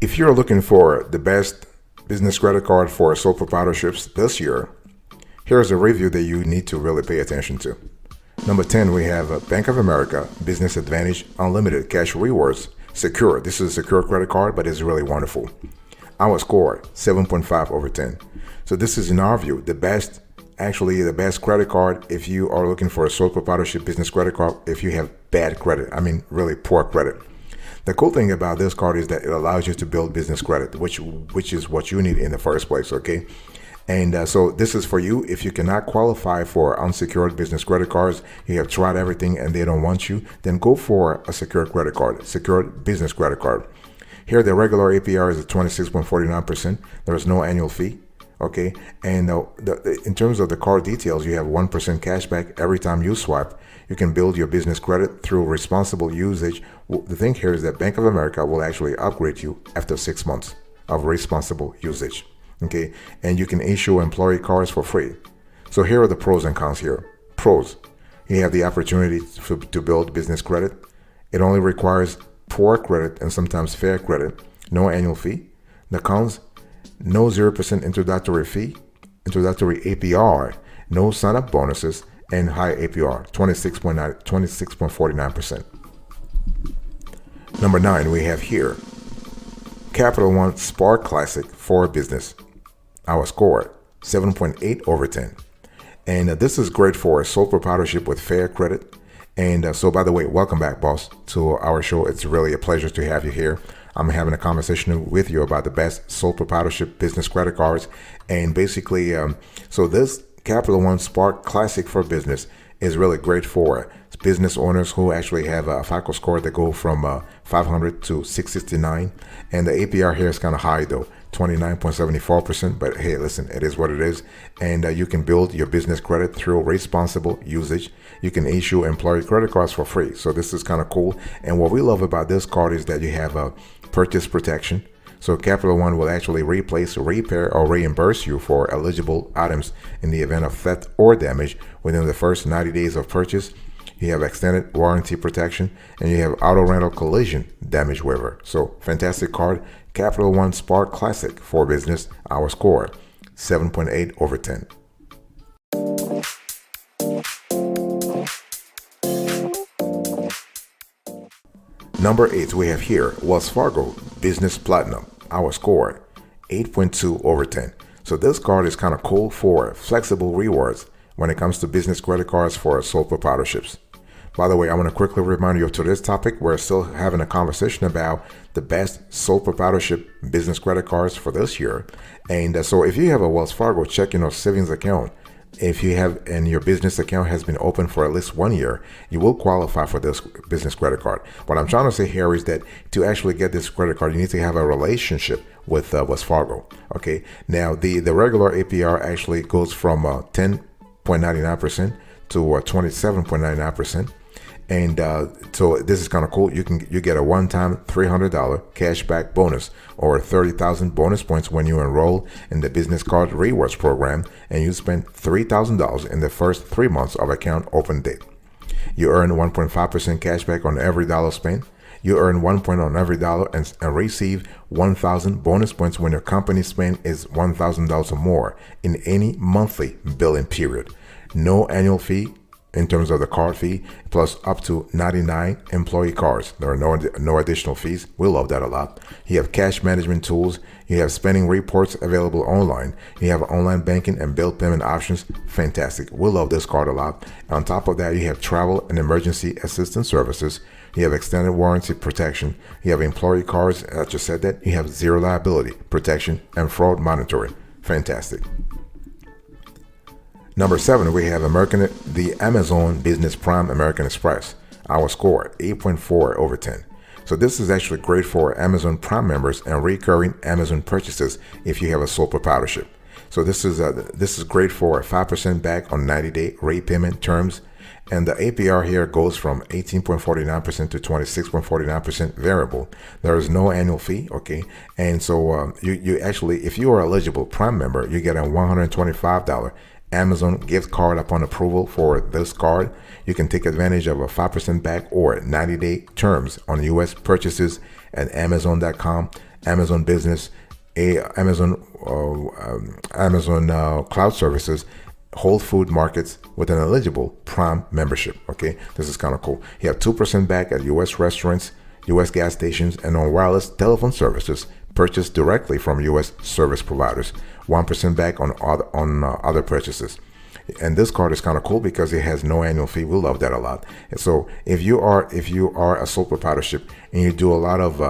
If you're looking for the best business credit card for sole proprietorships this year, here's a review that you need to really pay attention to. Number 10, we have Bank of America Business Advantage Unlimited Cash Rewards Secure. This is a secure credit card, but it's really wonderful. Our score, 7.5 over 10. So this is, in our view, the best credit card if you are looking for a sole proprietorship business credit card if you have bad credit. I mean, really poor credit. The cool thing about this card is that it allows you to build business credit, which is what you need in the first place, okay? And so this is for you. If you cannot qualify for unsecured business credit cards, you have tried everything and they don't want you, then go for a secured credit card, secured business credit card. Here, the regular APR is at 26.49%. There is no annual fee. Okay, and in terms of the card details, you have 1% cashback every time you swipe. You can build your business credit through responsible usage. The thing here is that Bank of America will actually upgrade you after 6 months of responsible usage. Okay, and you can issue employee cards for free. So here are the pros and cons here. Pros: you have the opportunity to build business credit. It only requires poor credit and sometimes fair credit. No annual fee. The cons: no 0% introductory fee, introductory APR, no sign-up bonuses, and high APR, 26.49%. Number 9, we have here Capital One Spark Classic for Business. Our score, 7.8 over 10. And this is great for a sole proprietorship with fair credit. And so, by the way, welcome back, boss, to our show. It's really a pleasure to have you here. I'm having a conversation with you about the best sole proprietorship business credit cards. And basically, so this Capital One Spark Classic for Business is really great for business owners who actually have a FICO score that go from 500 to 669. And the APR here is kind of high, though, 29.74%. But hey, listen, it is what it is. And you can build your business credit through responsible usage. You can issue employee credit cards for free. So this is kind of cool. And what we love about this card is that you have a purchase protection. So Capital One will actually replace, repair, or reimburse you for eligible items in the event of theft or damage within the first 90 days of purchase. You have extended warranty protection, and you have auto rental collision damage waiver. So fantastic card. Capital One Spark Classic for Business. Our score, 7.8 over 10. Number 8, we have here Wells Fargo Business Platinum. Our score, 8.2 over 10. So this card is kind of cool for flexible rewards when it comes to business credit cards for sole proprietorships. By the way, I want to quickly remind you of today's topic. We're still having a conversation about the best sole proprietorship business credit cards for this year. And so if you have a Wells Fargo checking or savings account, if you have, and your business account has been open for at least 1 year, you will qualify for this business credit card. What I'm trying to say here is that to actually get this credit card, you need to have a relationship with Wells Fargo. Okay. Now the regular APR actually goes from 10.99% to 27.99%. And so this is kind of cool. You get a one-time $300 cashback bonus or 30,000 bonus points when you enroll in the business card rewards program and you spend $3,000 in the first 3 months of account open date. You earn 1.5% cashback on every dollar spent. You earn 1 point on every dollar and receive 1,000 bonus points when your company spend is $1,000 or more in any monthly billing period. No annual fee in terms of the card fee, plus up to 99 employee cards. There are no additional fees. We love that a lot. You have cash management tools. You have spending reports available online. You have online banking and bill payment options. Fantastic. We love this card a lot. On top of that, you have travel and emergency assistance services. You have extended warranty protection. You have employee cards. I just said that. You have zero liability protection and fraud monitoring. Fantastic. Number 7, we have the Amazon Business Prime American Express. Our score, 8.4 over 10. So this is actually great for Amazon Prime members and recurring Amazon purchases if you have a sole proprietorship. So this is great for 5% back on 90-day repayment terms. And the APR here goes from 18.49% to 26.49% variable. There is no annual fee, okay? And so you actually, if you are eligible Prime member, you get a $125 Amazon gift card upon approval for this card. You can take advantage of a 5% back or 90-day terms on U.S. purchases at Amazon.com Amazon Business, Amazon Cloud Services, Whole Food Markets with an eligible Prime membership. Okay, this is kind of cool. You have 2% back at U.S. restaurants, U.S. gas stations, and on wireless telephone services purchased directly from U.S. service providers. 1% back on other purchases. And this card is kind of cool because it has no annual fee. We love that a lot. And so if you are a sole proprietorship and you do a lot of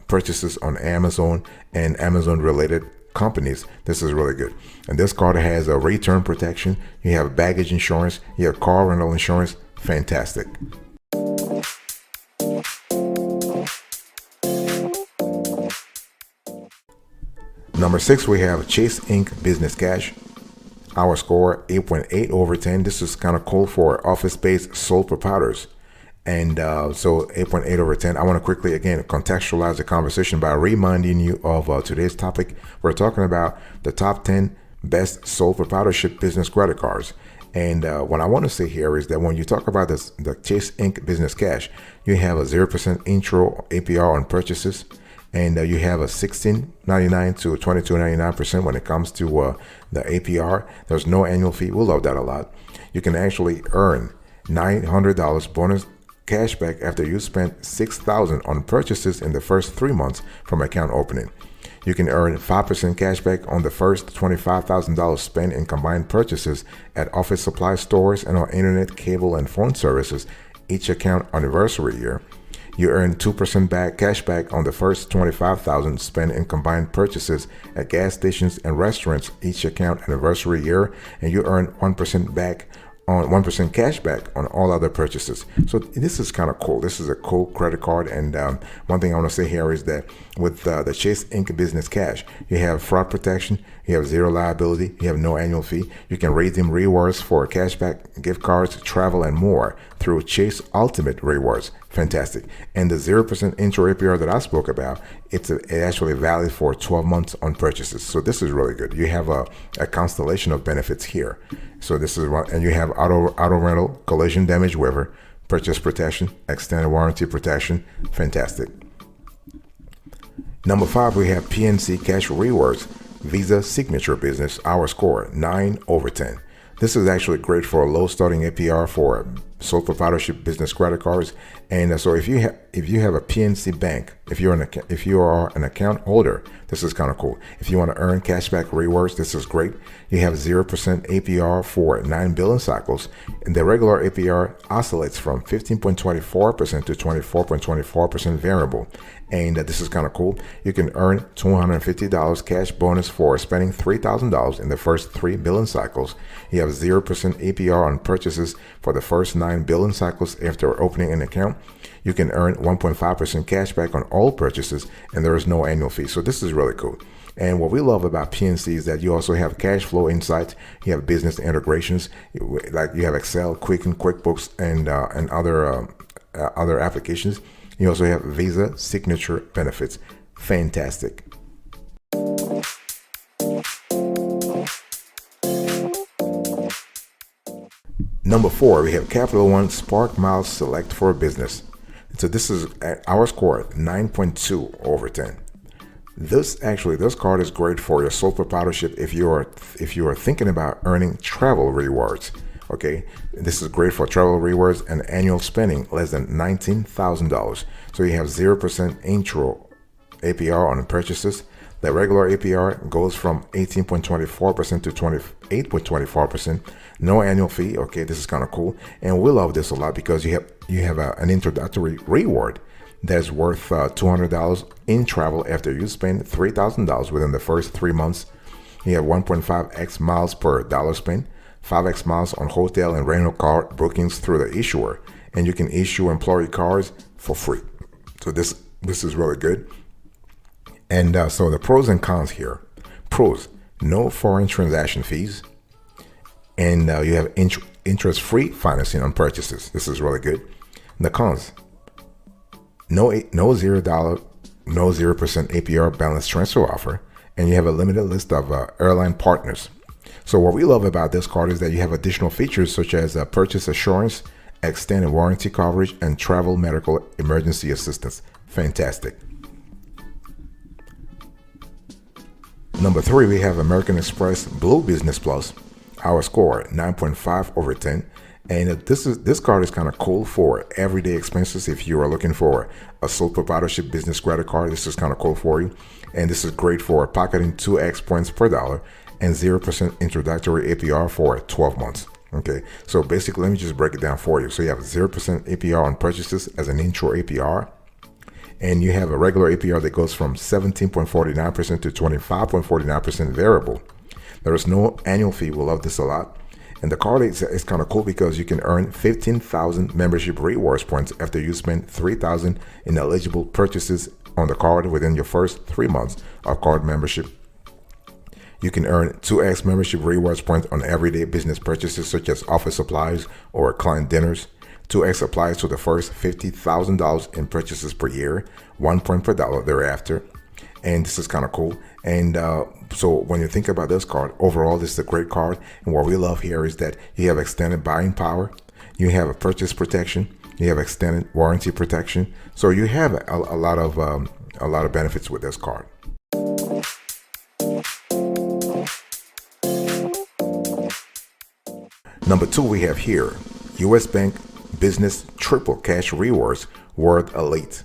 purchases on Amazon and Amazon related companies, this is really good. And this card has a return protection. You have baggage insurance. You have car rental insurance. Fantastic. Number 6, we have Chase Inc. Business Cash. Our score 8.8 over 10. This is kind of cool for office-based sole proprietors. And so 8.8 over 10. I want to quickly, again, contextualize the conversation by reminding you of today's topic. We're talking about the top 10 best sole proprietorship business credit cards. And what I want to say here is that when you talk about this, the Chase Inc. Business Cash, you have a 0% intro APR on purchases. And you have a $16.99 to $22.99% when it comes to the APR. There's no annual fee. We love that a lot. You can actually earn $900 bonus cashback after you spent $6,000 on purchases in the first 3 months from account opening. You can earn 5% cashback on the first $25,000 spent in combined purchases at office supply stores and on internet, cable, and phone services each account anniversary year. You earn 2% back cashback on the first $25,000 spent in combined purchases at gas stations and restaurants each account anniversary year, and you earn 1% back on 1% cashback on all other purchases. So this is kind of cool. This is a cool credit card. And one thing I want to say here is that with the Chase Inc. Business Cash, you have fraud protection, you have zero liability, you have no annual fee. You can redeem rewards for cashback, gift cards, travel, and more through Chase Ultimate Rewards. Fantastic. And the 0% intro APR that I spoke about, it's actually valid for 12 months on purchases. So this is really good. You have a constellation of benefits here. So this is what, and you have auto rental, collision damage waiver, purchase protection, extended warranty protection. Fantastic. Number 5, we have PNC Cash Rewards Visa Signature Business. Our score 9 over 10. This is actually great for a low starting APR for sole proprietorship business credit cards. And so if you have a PNC bank, if you are an account holder, this is kind of cool. If you want to earn cashback rewards, this is great. You have 0% APR for 9 billing cycles, and the regular APR oscillates from 15.24% to 24.24% variable. And this is kind of cool. You can earn $250 cash bonus for spending $3,000 in the first 3 billing cycles. You have 0% APR on purchases for the first 9 billing cycles after opening an account. You can earn 1.5% cash back on all purchases, and there is no annual fee. So this is really cool. And what we love about PNC is that you also have cash flow insights. You have business integrations, like you have Excel, Quicken, QuickBooks, and other applications. You also have Visa Signature benefits. Fantastic. Number 4, we have Capital One Spark Miles Select for Business. So this is our score 9.2 over 10. This card is great for your sole proprietorship if you are thinking about earning travel rewards. Okay, this is great for travel rewards and annual spending less than $19,000. So you have 0% intro APR on purchases. The regular APR goes from 18.24% to 28.24%. No annual fee. Okay, this is kind of cool, and we love this a lot because you have an introductory reward that's worth $200 in travel after you spend $3,000 within the first 3 months. You have 1.5x miles per dollar spent, 5x miles on hotel and rental car bookings through the issuer, and you can issue employee cards for free. So this is really good. And so the pros and cons here. Pros: no foreign transaction fees, and you have interest-free financing on purchases. This is really good. The cons: no $0 APR balance transfer offer, and you have a limited list of airline partners. So what we love about this card is that you have additional features such as purchase assurance, extended warranty coverage, and travel medical emergency assistance. Fantastic. Number 3, we have American Express Blue Business Plus. Our score 9.5 over 10. And this card is kind of cool for everyday expenses. If you are looking for a sole proprietorship business credit card, this is kind of cool for you. And this is great for pocketing 2x points per dollar and 0% introductory APR for 12 months. Okay, so basically, let me just break it down for you. So you have 0% APR on purchases as an intro APR. And you have a regular APR that goes from 17.49% to 25.49% variable. There is no annual fee. We love this a lot. And the card is kind of cool because you can earn 15,000 membership rewards points after you spend 3,000 in eligible purchases on the card within your first 3 months of card membership. You can earn 2x membership rewards points on everyday business purchases such as office supplies or client dinners. 2x applies to the first $50,000 in purchases per year, 1 point per dollar thereafter. And this is kind of cool. And so when you think about this card, overall, this is a great card. And what we love here is that you have extended buying power, you have a purchase protection, you have extended warranty protection. So you have a lot of benefits with this card. Number 2, we have here U.S. Bank Business Triple Cash Rewards World Elite.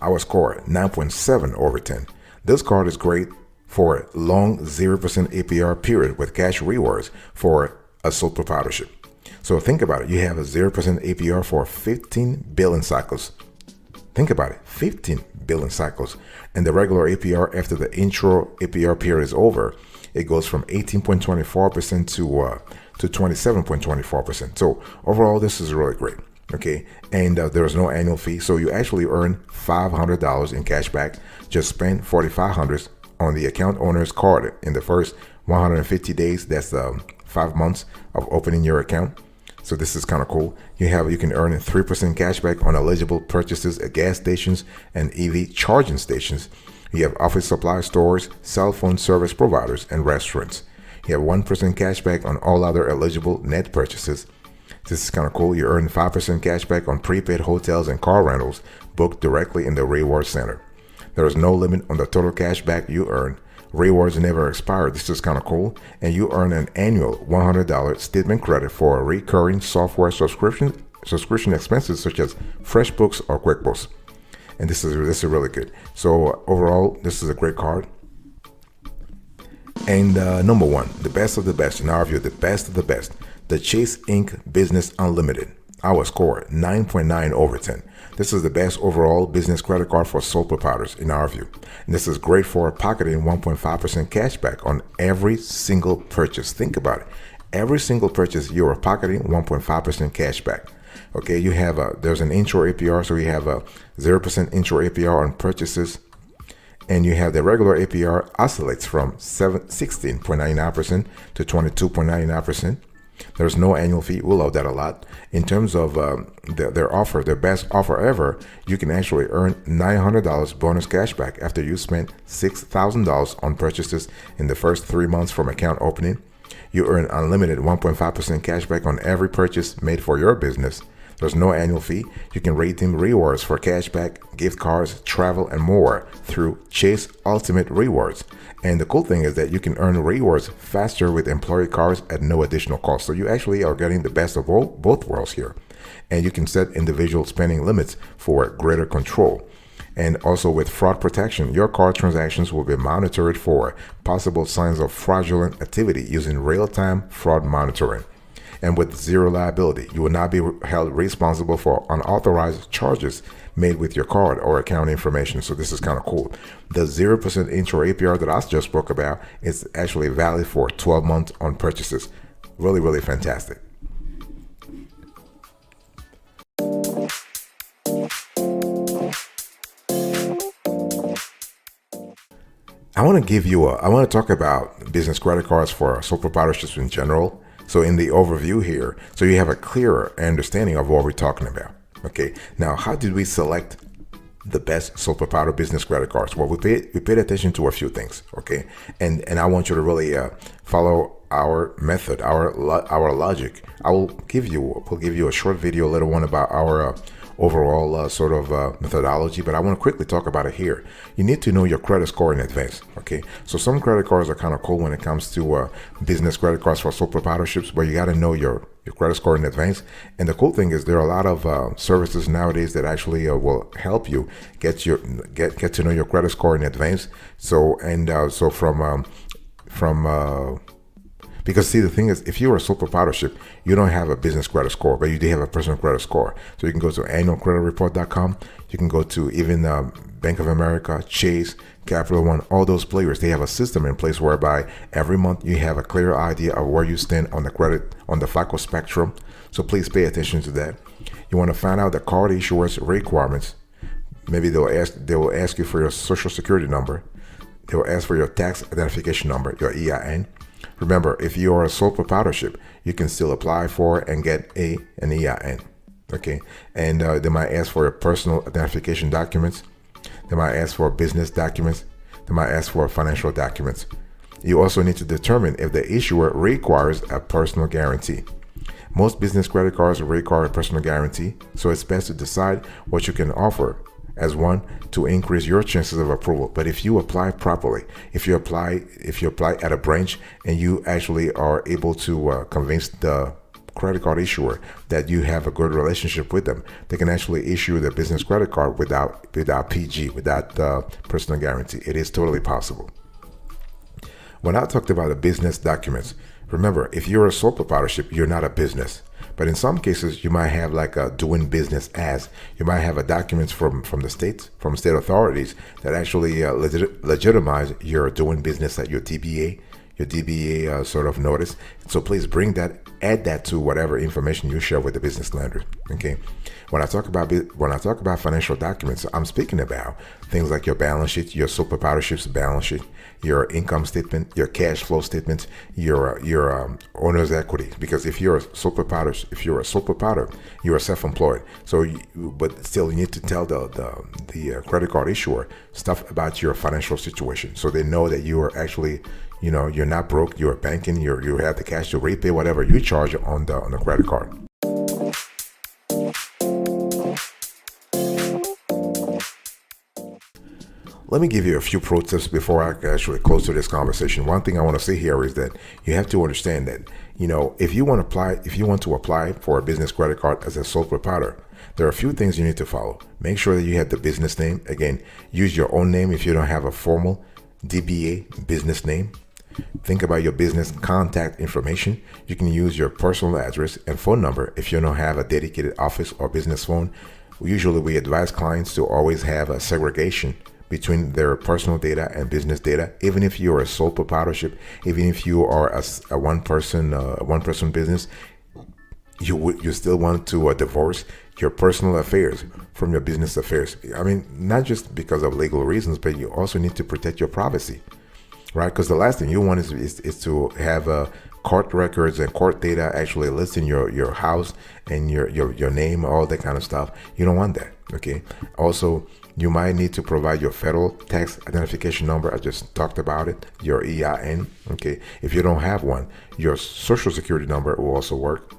Our score 9.7 over 10. This card is great for a long 0% APR period with cash rewards for a sole proprietorship. So think about it. You have a 0% APR for 15 billion cycles. Think about it, 15 billion cycles. And the regular APR after the intro APR period is over, it goes from 18.24% to 27.24%. So overall, this is really great. Okay, and there's no annual fee, so you actually earn $500 in cash back. Just spend $4,500 on the account owner's card in the first 150 days. That's 5 months of opening your account. So this is kind of cool. You can earn 3% cash back on eligible purchases at gas stations and EV charging stations. You have office supply stores, cell phone service providers, and restaurants. You have 1% cash back on all other eligible net purchases. This is kind of cool. You earn 5% cash back on prepaid hotels and car rentals booked directly in the reward center. There is no limit on the total cash back you earn. Rewards never expire. This is kind of cool. And you earn an annual $100 statement credit for recurring software subscription expenses such as FreshBooks or QuickBooks. And this is really good. So overall, this is a great card. And number 1, the best of the best, in our view, the best of the best, the Chase Inc. Business Unlimited. Our score 9.9 over 10. This is the best overall business credit card for sole proprietors in our view. And this is great for pocketing 1.5% cash back on every single purchase. Think about it. Every single purchase, you are pocketing 1.5% cash back. Okay, you have there's an intro APR, so you have a 0% intro APR on purchases. And you have the regular APR oscillates from 16.99% to 22.99%. There's no annual fee. We love that a lot. In terms of their offer, their best offer ever, you can actually earn $900 bonus cashback after you spend $6,000 on purchases in the first 3 months from account opening. You earn unlimited 1.5% cashback on every purchase made for your business. There's no annual fee. You can redeem rewards for cashback, gift cards, travel, and more through Chase Ultimate Rewards. And the cool thing is that you can earn rewards faster with employee cards at no additional cost. So you actually are getting the best of both worlds here. And you can set individual spending limits for greater control. And also with fraud protection, your card transactions will be monitored for possible signs of fraudulent activity using real-time fraud monitoring. And with zero liability, you will not be held responsible for unauthorized charges made with your card or account information. So this is kind of cool. The 0% intro APR that I just spoke about is actually valid for 12 months on purchases. Really, really fantastic. I want to talk about business credit cards for sole proprietorships in general. So in the overview here, so you have a clearer understanding of what we're talking about. Okay, now how did we select the best sole proprietor business credit cards? Well, we paid attention to a few things. Okay, and I want you to really follow our method, our logic. We'll give you a short video later on about our overall methodology, but I want to quickly talk about it here. You need to know your credit score in advance. Okay. Okay, so some credit cards are kind of cool when it comes to business credit cards for sole proprietorships, but you got to know your credit score in advance. And the cool thing is there are a lot of services nowadays that actually will help you get to know your credit score in advance. So from because see, the thing is, if you're a sole proprietorship, you don't have a business credit score, but you do have a personal credit score. So you can go to annualcreditreport.com. You can go to even Bank of America, Chase, Capital One, all those players. They have a system in place whereby every month you have a clear idea of where you stand on the FICO spectrum. So please pay attention to that. You want to find out the card issuer's requirements. Maybe they will ask you for your social security number. They will ask for your tax identification number, your EIN. Remember, if you are a sole proprietorship, you can still apply for and get an EIN. Okay, and they might ask for your personal identification documents. They might ask for business documents. They might ask for financial documents. You also need to determine if the issuer requires a personal guarantee. Most business credit cards require a personal guarantee, so it's best to decide what you can offer as one to increase your chances of approval. But if you apply properly, if you apply at a branch and you actually are able to convince the credit card issuer that you have a good relationship with them, they can actually issue the business credit card without PG, without personal guarantee. It is totally possible. When I talked about the business documents, remember, if you're a sole proprietorship, you're not a business. But in some cases, you might have like a doing business as. You might have a documents from the states, from state authorities that actually legitimize your doing business at your DBA sort of notice. So please add that to whatever information you share with the business lender. Okay. When I talk about financial documents, I'm speaking about things like your balance sheet, your sole proprietorship's balance sheet, your income statement, your cash flow statement, your owner's equity. Because if you're a sole proprietor, you are self-employed. So, but still, you need to tell the credit card issuer stuff about your financial situation, so they know that you are actually, you're not broke. You're banking. You have the cash to repay whatever you charge on the credit card. Let me give you a few pro tips before I actually close to this conversation. One thing I want to say here is that you have to understand that, if you want to apply for a business credit card as a sole proprietor, there are a few things you need to follow. Make sure that you have the business name. Again, use your own name if you don't have a formal DBA business name. Think about your business contact information. You can use your personal address and phone number if you don't have a dedicated office or business phone. Usually we advise clients to always have a segregation between their personal data and business data. Even if you're a sole proprietorship, even if you are a one person business, you still want to divorce your personal affairs from your business affairs. I mean, not just because of legal reasons, but you also need to protect your privacy, right? Because the last thing you want is to have court records and court data actually listing your house and your name, all that kind of stuff. You don't want that. Okay. Also, you might need to provide your federal tax identification number. I just talked about it, your EIN. Okay. If you don't have one, your social security number will also work.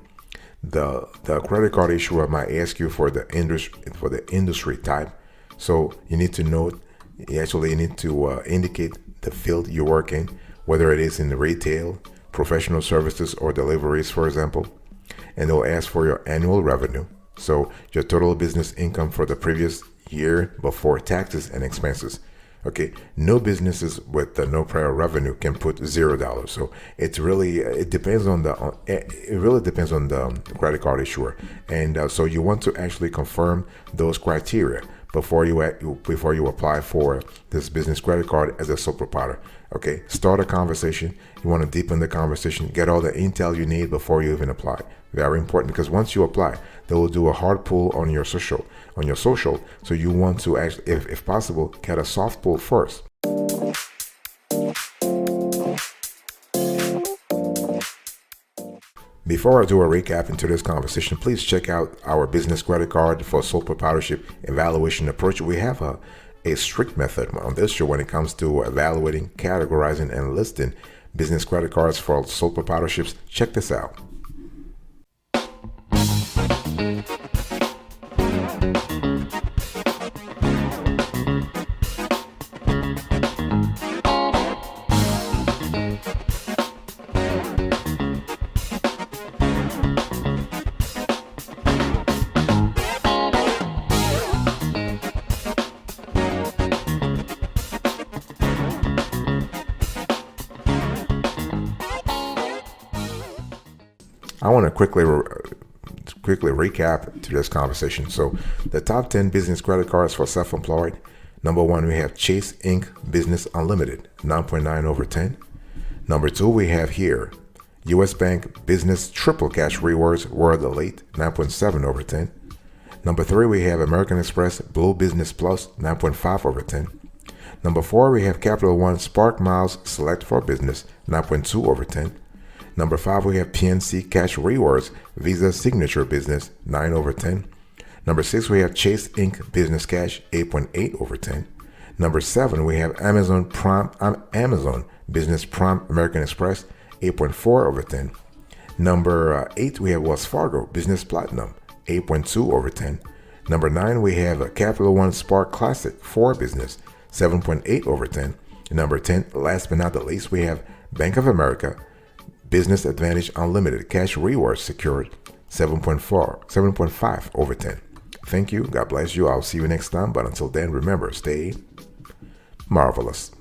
The credit card issuer might ask you for the industry type. So you need to note, you need to indicate the field you work in, whether it is in retail, professional services, or deliveries, for example. And they'll ask for your annual revenue. So your total business income for the previous year before taxes and expenses. Okay, no businesses with no prior revenue can put $0. So it really depends on the credit card issuer, and so you want to actually confirm those criteria before you apply for this business credit card as a sole proprietor. Okay, start a conversation. You want to deepen the conversation, get all the intel you need before you even apply. Very important, because once you apply, they will do a hard pull on your social. So you want to actually, if possible, get a soft pull first. Before I do a recap into this conversation, please check out our business credit card for sole proprietorship evaluation approach. We have a strict method on this show when it comes to evaluating, categorizing, and listing business credit cards for sole proprietorships. Check this out. I want to quickly recap to this conversation. So the top 10 business credit cards for self-employed. Number 1, we have Chase Inc. Business Unlimited, 9.9 over 10. Number 2, we have here US Bank Business Triple Cash Rewards World Elite, 9.7 over 10. Number 3, we have American Express Blue Business Plus, 9.5 over 10. Number 4, we have Capital One Spark Miles Select for Business, 9.2 over 10. Number 5, we have PNC Cash Rewards Visa Signature Business, 9 over 10. Number 6, we have Chase Inc. Business Cash, 8.8 over 10. Number 7, we have Amazon Business Prime American Express, 8.4 over 10. Number 8, we have Wells Fargo Business Platinum, 8.2 over 10. Number 9, we have a Capital One Spark Classic for Business, 7.8 over 10. And number 10, last but not the least, we have Bank of America Business Advantage Unlimited Cash Rewards Secured, 7.5 over 10. Thank you. God bless you. I'll see you next time. But until then, remember, stay marvelous.